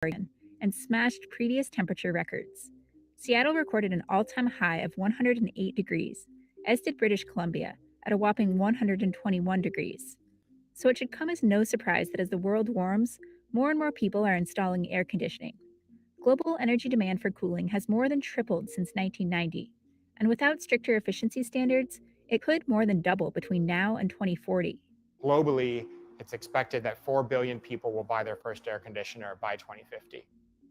Oregon and smashed previous temperature records. Seattle recorded an all-time high of 108 degrees, as did British Columbia at a whopping 121 degrees. So it should come as no surprise that as the world warms, more and more people are installing air conditioning. Global energy demand for cooling has more than tripled since 1990, and without stricter efficiency standards, it could more than double between now and 2040. Globally, it's expected that 4 billion people will buy their first air conditioner by 2050.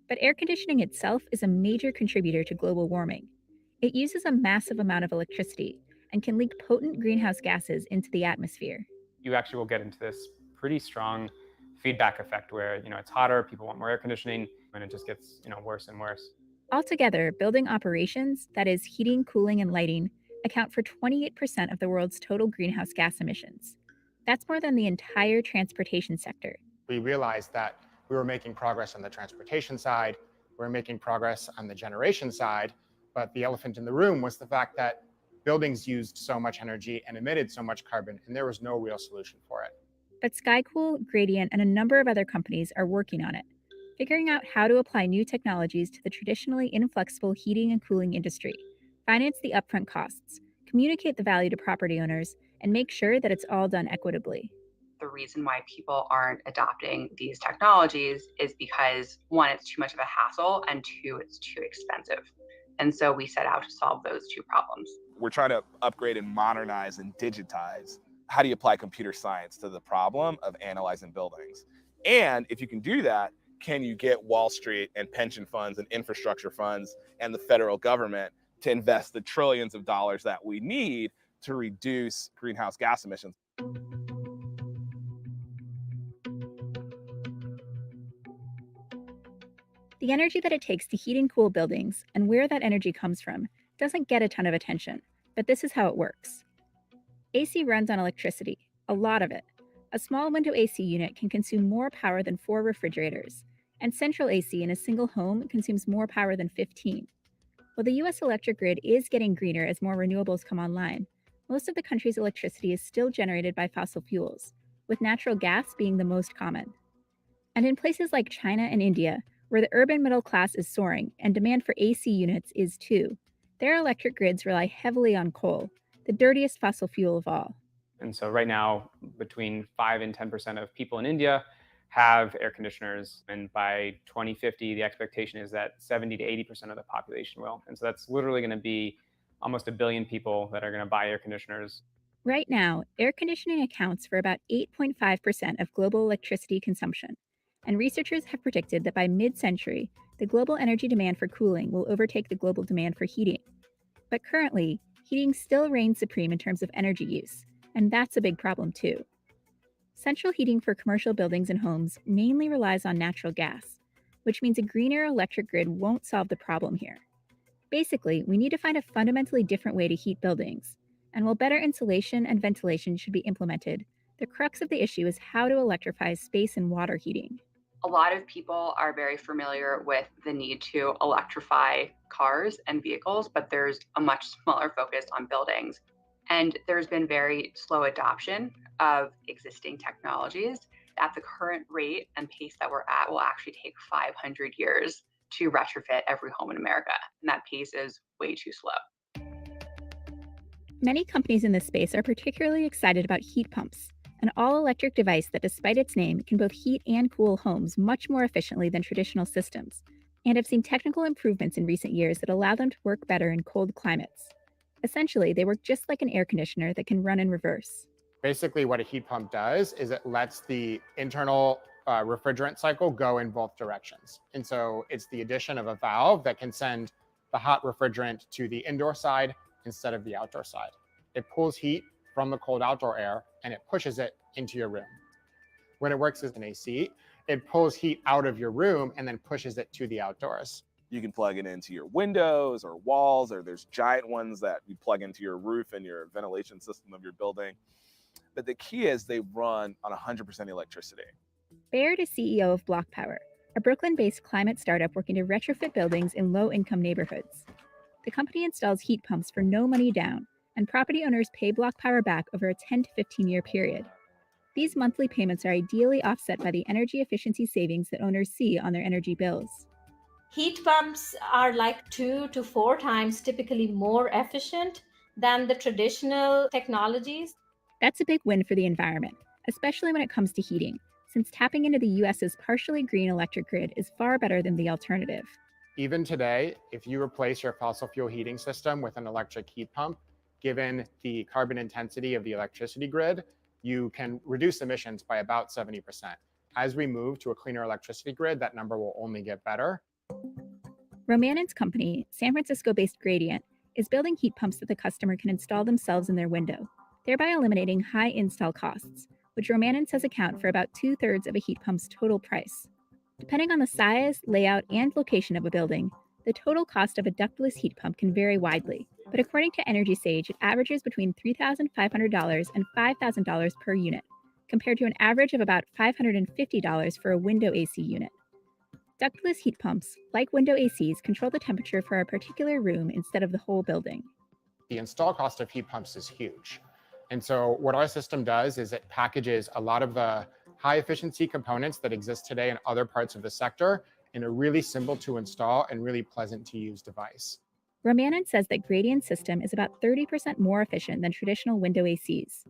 But air conditioning itself is a major contributor to global warming. It uses a massive amount of electricity and can leak potent greenhouse gases into the atmosphere. You actually will get into this pretty strong feedback effect where, it's hotter, people want more air conditioning, and it just gets, worse and worse. Altogether, building operations, that is, heating, cooling, and lighting, account for 28% of the world's total greenhouse gas emissions. That's more than the entire transportation sector. We realized that we were making progress on the transportation side, we were making progress on the generation side, but the elephant in the room was the fact that buildings used so much energy and emitted so much carbon, and there was no real solution for it. But SkyCool, Gradient, and a number of other companies are working on it, figuring out how to apply new technologies to the traditionally inflexible heating and cooling industry, finance the upfront costs, communicate the value to property owners, and make sure that it's all done equitably. The reason why people aren't adopting these technologies is because one, it's too much of a hassle, and two, it's too expensive. And so we set out to solve those two problems. We're trying to upgrade and modernize and digitize. How do you apply computer science to the problem of analyzing buildings? And if you can do that, can you get Wall Street and pension funds and infrastructure funds and the federal government to invest the trillions of dollars that we need to reduce greenhouse gas emissions? The energy that it takes to heat and cool buildings and where that energy comes from doesn't get a ton of attention, but this is how it works. AC runs on electricity, a lot of it. A small window AC unit can consume more power than 4 refrigerators, and central AC in a single home consumes more power than 15. While the US electric grid is getting greener as more renewables come online, most of the country's electricity is still generated by fossil fuels, with natural gas being the most common. And in places like China and India, where the urban middle class is soaring and demand for AC units is too, their electric grids rely heavily on coal, the dirtiest fossil fuel of all. And so right now, between 5 and 10% of people in India have air conditioners. And by 2050, the expectation is that 70 to 80% of the population will. And so that's literally going to be almost 1 billion people that are going to buy air conditioners. Right now, air conditioning accounts for about 8.5% of global electricity consumption. And researchers have predicted that by mid-century, the global energy demand for cooling will overtake the global demand for heating. But currently, heating still reigns supreme in terms of energy use, and that's a big problem too. Central heating for commercial buildings and homes mainly relies on natural gas, which means a greener electric grid won't solve the problem here. Basically, we need to find a fundamentally different way to heat buildings, and while better insulation and ventilation should be implemented, the crux of the issue is how to electrify space and water heating. A lot of people are very familiar with the need to electrify cars and vehicles, but there's a much smaller focus on buildings. And there's been very slow adoption of existing technologies. At the current rate and pace that we're at, will actually take 500 years to retrofit every home in America. And that pace is way too slow. Many companies in this space are particularly excited about heat pumps, an all-electric device that, despite its name, can both heat and cool homes much more efficiently than traditional systems, and have seen technical improvements in recent years that allow them to work better in cold climates. Essentially, they work just like an air conditioner that can run in reverse. Basically, what a heat pump does is it lets the internal refrigerant cycle go in both directions. And so it's the addition of a valve that can send the hot refrigerant to the indoor side instead of the outdoor side. It pulls heat from the cold outdoor air and it pushes it into your room. When it works as an AC, it pulls heat out of your room and then pushes it to the outdoors. You can plug it into your windows or walls, or there's giant ones that you plug into your roof and your ventilation system of your building. But the key is they run on 100% electricity. Baird is CEO of Block Power, a Brooklyn-based climate startup working to retrofit buildings in low-income neighborhoods. The company installs heat pumps for no money down, and property owners pay Block Power back over a 10 to 15-year period. these monthly payments are ideally offset by the energy efficiency savings that owners see on their energy bills. Heat pumps are like 2 to 4 times typically more efficient than the traditional technologies. That's a big win for the environment, especially when it comes to heating, since tapping into the US's partially green electric grid is far better than the alternative. Even today, if you replace your fossil fuel heating system with an electric heat pump, given the carbon intensity of the electricity grid, you can reduce emissions by about 70%. As we move to a cleaner electricity grid, that number will only get better. Romanen's company, San Francisco-based Gradient, is building heat pumps that the customer can install themselves in their window, thereby eliminating high install costs, which Romanen says account for about 2/3 of a heat pump's total price. Depending on the size, layout, and location of a building, the total cost of a ductless heat pump can vary widely, but according to EnergySage, it averages between $3,500 and $5,000 per unit, compared to an average of about $550 for a window AC unit. Ductless heat pumps, like window ACs, control the temperature for a particular room instead of the whole building. The install cost of heat pumps is huge. And so what our system does is it packages a lot of the high efficiency components that exist today in other parts of the sector in a really simple to install and really pleasant to use device. Romanen says that Gradient's system is about 30% more efficient than traditional window ACs.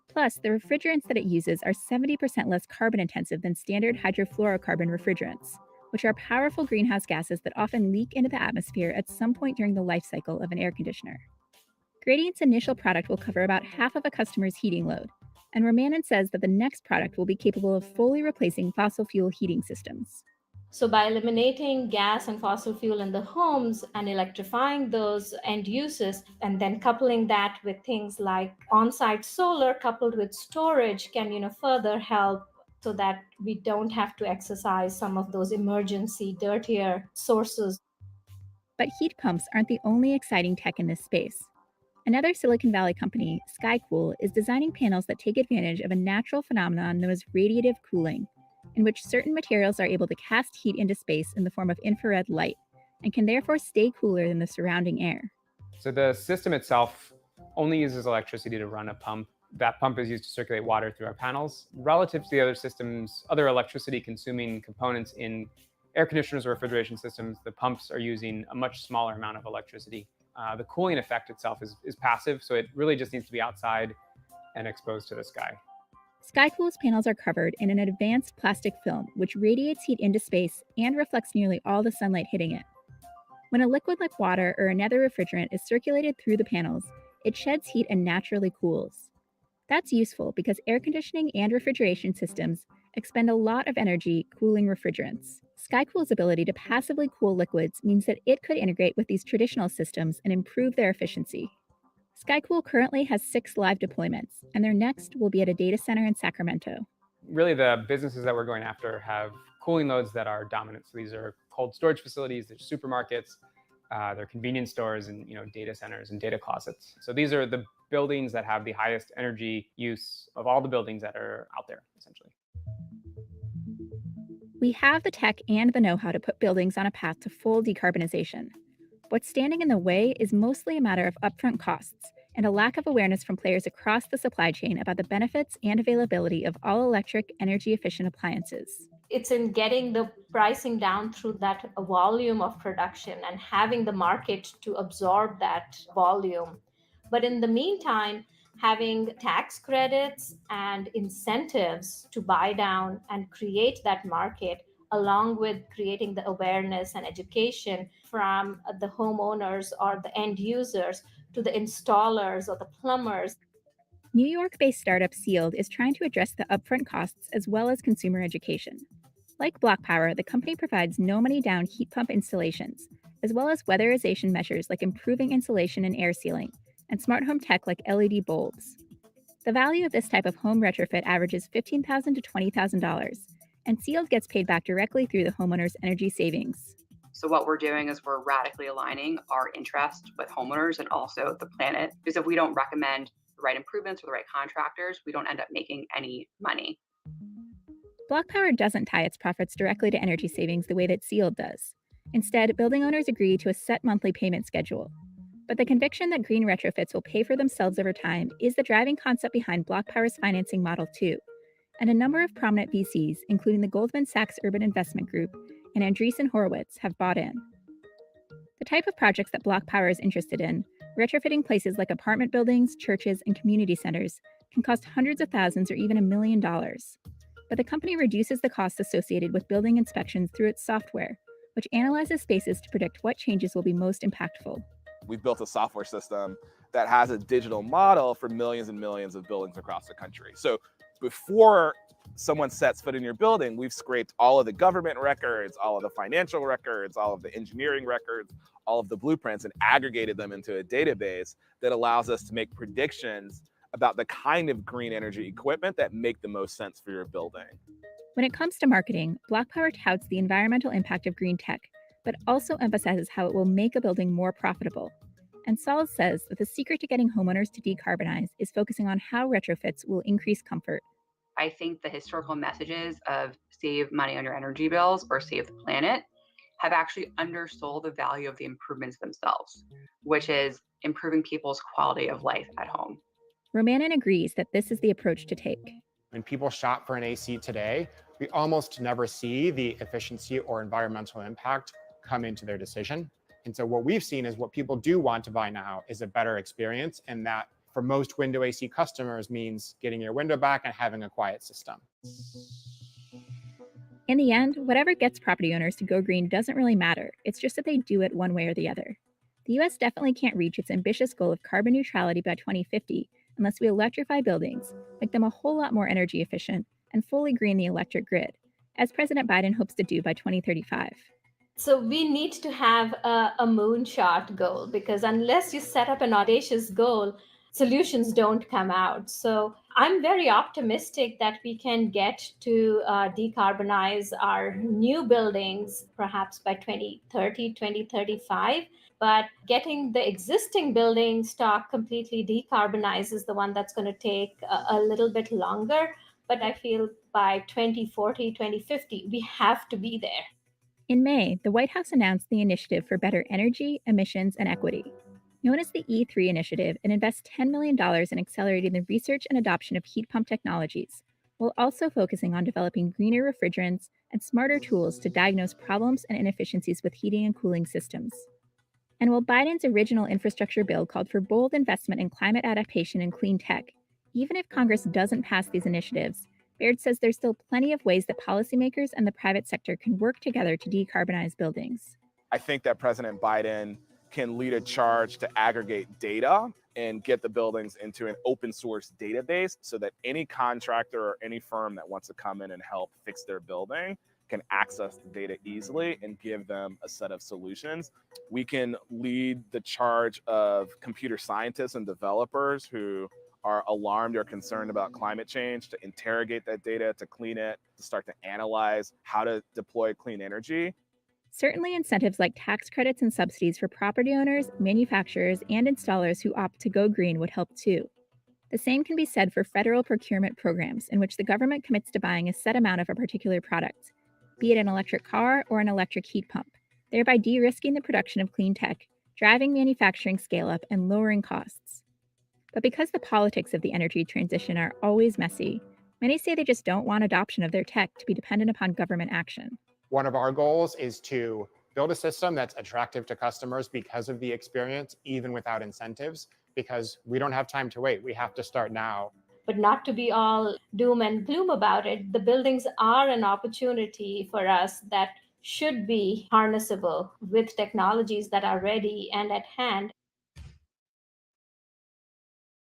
Plus, the refrigerants that it uses are 70% less carbon intensive than standard hydrofluorocarbon refrigerants, which are powerful greenhouse gases that often leak into the atmosphere at some point during the life cycle of an air conditioner. Gradient's initial product will cover about half of a customer's heating load, and Romanen says that the next product will be capable of fully replacing fossil fuel heating systems. So by eliminating gas and fossil fuel in the homes and electrifying those end uses, and then coupling that with things like on-site solar coupled with storage can further help so that we don't have to exercise some of those emergency dirtier sources. But heat pumps aren't the only exciting tech in this space. Another Silicon Valley company, SkyCool, is designing panels that take advantage of a natural phenomenon known as radiative cooling, in which certain materials are able to cast heat into space in the form of infrared light, and can therefore stay cooler than the surrounding air. So the system itself only uses electricity to run a pump. That pump is used to circulate water through our panels. Relative to the other systems, other electricity consuming components in air conditioners or refrigeration systems, the pumps are using a much smaller amount of electricity. The cooling effect itself is passive, so it really just needs to be outside and exposed to the sky. SkyCool's panels are covered in an advanced plastic film which radiates heat into space and reflects nearly all the sunlight hitting it. When a liquid like water or another refrigerant is circulated through the panels, it sheds heat and naturally cools. That's useful because air conditioning and refrigeration systems expend a lot of energy cooling refrigerants. SkyCool's ability to passively cool liquids means that it could integrate with these traditional systems and improve their efficiency. SkyCool currently has 6 live deployments, and their next will be at a data center in Sacramento. Really, the businesses that we're going after have cooling loads that are dominant. So these are cold storage facilities, they're supermarkets, they're convenience stores, and data centers and data closets. So these are the buildings that have the highest energy use of all the buildings that are out there, essentially. We have the tech and the know-how to put buildings on a path to full decarbonization. What's standing in the way is mostly a matter of upfront costs and a lack of awareness from players across the supply chain about the benefits and availability of all-electric, energy-efficient appliances. It's in getting the pricing down through that volume of production and having the market to absorb that volume. But in the meantime, having tax credits and incentives to buy down and create that market, along with creating the awareness and education from the homeowners or the end users to the installers or the plumbers. New York-based startup Sealed is trying to address the upfront costs as well as consumer education. Like BlockPower, the company provides no-money-down heat pump installations, as well as weatherization measures like improving insulation and air sealing, and smart home tech like LED bulbs. The value of this type of home retrofit averages $15,000 to $20,000, and Sealed gets paid back directly through the homeowner's energy savings. So what we're doing is we're radically aligning our interest with homeowners and also the planet, because if we don't recommend the right improvements or the right contractors, we don't end up making any money. BlockPower doesn't tie its profits directly to energy savings the way that Sealed does. Instead, building owners agree to a set monthly payment schedule. But the conviction that green retrofits will pay for themselves over time is the driving concept behind BlockPower's financing model too. and a number of prominent VCs, including the Goldman Sachs Urban Investment Group and Andreessen Horowitz, have bought in. The type of projects that Block Power is interested in, retrofitting places like apartment buildings, churches, and community centers, can cost hundreds of thousands or even $1 million. But the company reduces the costs associated with building inspections through its software, which analyzes spaces to predict what changes will be most impactful. We've built a software system that has a digital model for millions and millions of buildings across the country. So before someone sets foot in your building, we've scraped all of the government records, all of the financial records, all of the engineering records, all of the blueprints, and aggregated them into a database that allows us to make predictions about the kind of green energy equipment that make the most sense for your building. When it comes to marketing, Block Power touts the environmental impact of green tech, but also emphasizes how it will make a building more profitable. And Sols says that the secret to getting homeowners to decarbonize is focusing on how retrofits will increase comfort. I think the historical messages of save money on your energy bills or save the planet have actually undersold the value of the improvements themselves, which is improving people's quality of life at home. Romanen agrees that this is the approach to take. When people shop for an AC today, we almost never see the efficiency or environmental impact come into their decision. And so what we've seen is what people do want to buy now is a better experience, and that for most window AC customers means getting your window back and having a quiet system. In the end, whatever gets property owners to go green doesn't really matter. It's just that they do it one way or the other. The US definitely can't reach its ambitious goal of carbon neutrality by 2050 unless we electrify buildings, make them a whole lot more energy efficient, and fully green the electric grid, as President Biden hopes to do by 2035. So we need to have a moonshot goal, because unless you set up an audacious goal, solutions don't come out. So I'm very optimistic that we can get to decarbonize our new buildings perhaps by 2030, 2035. But getting the existing building stock completely decarbonized is the one that's going to take a little bit longer. But I feel by 2040, 2050, we have to be there. In May, the White House announced the Initiative for Better Energy, Emissions, and Equity. Known as the E3 Initiative, it invests $10 million in accelerating the research and adoption of heat pump technologies, while also focusing on developing greener refrigerants and smarter tools to diagnose problems and inefficiencies with heating and cooling systems. And while Biden's original infrastructure bill called for bold investment in climate adaptation and clean tech, even if Congress doesn't pass these initiatives, Baird says there's still plenty of ways that policymakers and the private sector can work together to decarbonize buildings. I think that President Biden can lead a charge to aggregate data and get the buildings into an open source database so that any contractor or any firm that wants to come in and help fix their building can access the data easily and give them a set of solutions. We can lead the charge of computer scientists and developers who are alarmed or concerned about climate change to interrogate that data, to clean it, to start to analyze how to deploy clean energy. Certainly, incentives like tax credits and subsidies for property owners, manufacturers, and installers who opt to go green would help too. The same can be said for federal procurement programs in which the government commits to buying a set amount of a particular product, be it an electric car or an electric heat pump, thereby de-risking the production of clean tech, driving manufacturing scale-up, and lowering costs. But because the politics of the energy transition are always messy, many say they just don't want adoption of their tech to be dependent upon government action. One of our goals is to build a system that's attractive to customers because of the experience, even without incentives, because we don't have time to wait. We have to start now. But not to be all doom and gloom about it. The buildings are an opportunity for us that should be harnessable with technologies that are ready and at hand.